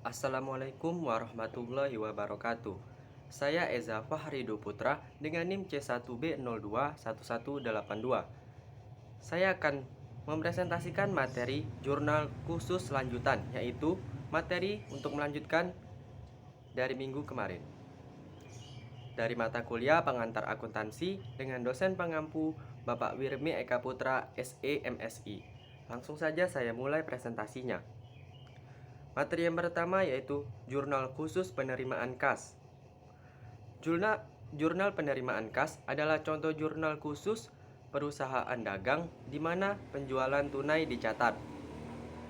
Assalamualaikum warahmatullahi wabarakatuh. Saya Eza Fahrido Putra dengan NIM C1B021182. Saya akan mempresentasikan materi jurnal khusus lanjutan, yaitu materi untuk melanjutkan dari minggu kemarin. Dari mata kuliah pengantar akuntansi dengan dosen pengampu Bapak Wirmi Eka Putra SE MSI. Langsung saja saya mulai presentasinya. Materi yang pertama yaitu jurnal khusus penerimaan kas. Jurnal penerimaan kas adalah contoh jurnal khusus perusahaan dagang di mana penjualan tunai dicatat.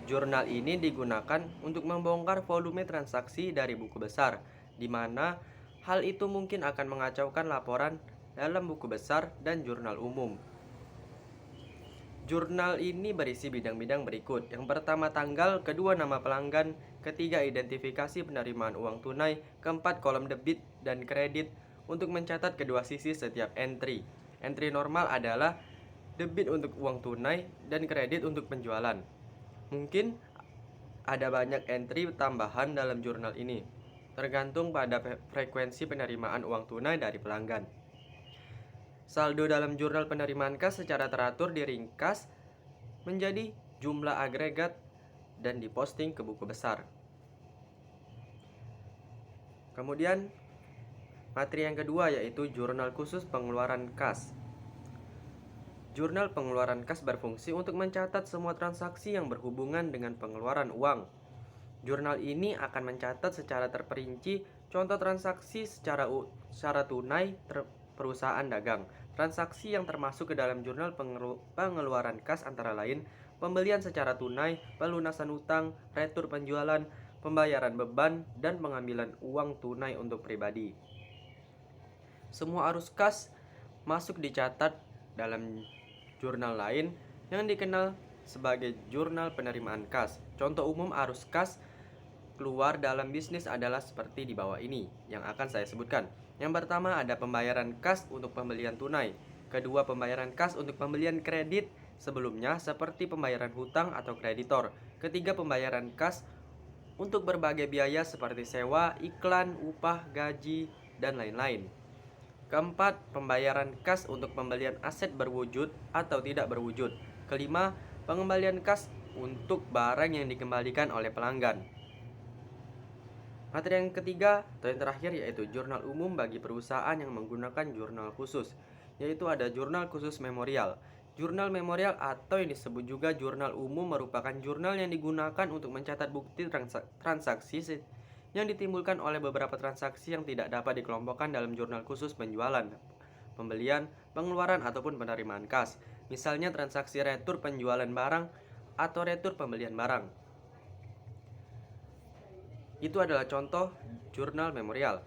Jurnal ini digunakan untuk membongkar volume transaksi dari buku besar, di mana hal itu mungkin akan mengacaukan laporan dalam buku besar dan jurnal umum. Jurnal ini berisi bidang-bidang berikut. Yang pertama tanggal, kedua nama pelanggan, ketiga identifikasi penerimaan uang tunai, keempat kolom debit dan kredit untuk mencatat kedua sisi setiap entry. Entry normal adalah debit untuk uang tunai dan kredit untuk penjualan. Mungkin ada banyak entry tambahan dalam jurnal ini, tergantung pada frekuensi penerimaan uang tunai dari pelanggan. Saldo dalam jurnal penerimaan kas secara teratur diringkas menjadi jumlah agregat dan diposting ke buku besar. Kemudian materi yang kedua yaitu jurnal khusus pengeluaran kas. Jurnal pengeluaran kas berfungsi untuk mencatat semua transaksi yang berhubungan dengan pengeluaran uang. Jurnal ini akan mencatat secara terperinci contoh transaksi secara tunai perusahaan dagang. Transaksi yang termasuk ke dalam jurnal pengeluaran kas antara lain pembelian secara tunai, pelunasan utang, retur penjualan, pembayaran beban, dan pengambilan uang tunai untuk pribadi. Semua arus kas masuk dicatat dalam jurnal lain yang dikenal sebagai jurnal penerimaan kas. Contoh umum arus kas keluar dalam bisnis adalah seperti di bawah ini yang akan saya sebutkan. Yang pertama ada pembayaran kas untuk pembelian tunai. Kedua, pembayaran kas untuk pembelian kredit sebelumnya seperti pembayaran hutang atau kreditor. Ketiga, pembayaran kas untuk berbagai biaya seperti sewa, iklan, upah, gaji, dan lain-lain. Keempat, pembayaran kas untuk pembelian aset berwujud atau tidak berwujud. Kelima, pengembalian kas untuk barang yang dikembalikan oleh pelanggan. Materi yang ketiga atau yang terakhir yaitu jurnal umum bagi perusahaan yang menggunakan jurnal khusus, yaitu ada jurnal khusus memorial. Jurnal memorial atau yang disebut juga jurnal umum merupakan jurnal yang digunakan untuk mencatat bukti transaksi yang ditimbulkan oleh beberapa transaksi yang tidak dapat dikelompokkan dalam jurnal khusus penjualan, pembelian, pengeluaran ataupun penerimaan kas. Misalnya transaksi retur penjualan barang atau retur pembelian barang. Itu adalah contoh jurnal memorial.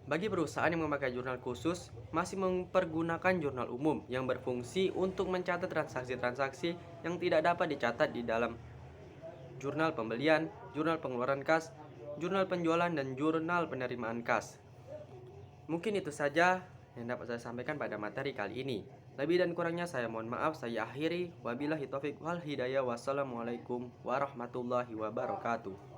Bagi perusahaan yang memakai jurnal khusus, masih mempergunakan jurnal umum yang berfungsi untuk mencatat transaksi-transaksi yang tidak dapat dicatat di dalam jurnal pembelian, jurnal pengeluaran kas, jurnal penjualan, dan jurnal penerimaan kas. Mungkin itu saja yang dapat saya sampaikan pada materi kali ini. Lebih dan kurangnya saya mohon maaf. Saya akhiri. Wabillahi taufiq wal hidayah. Wassalamualaikum warahmatullahi wabarakatuh.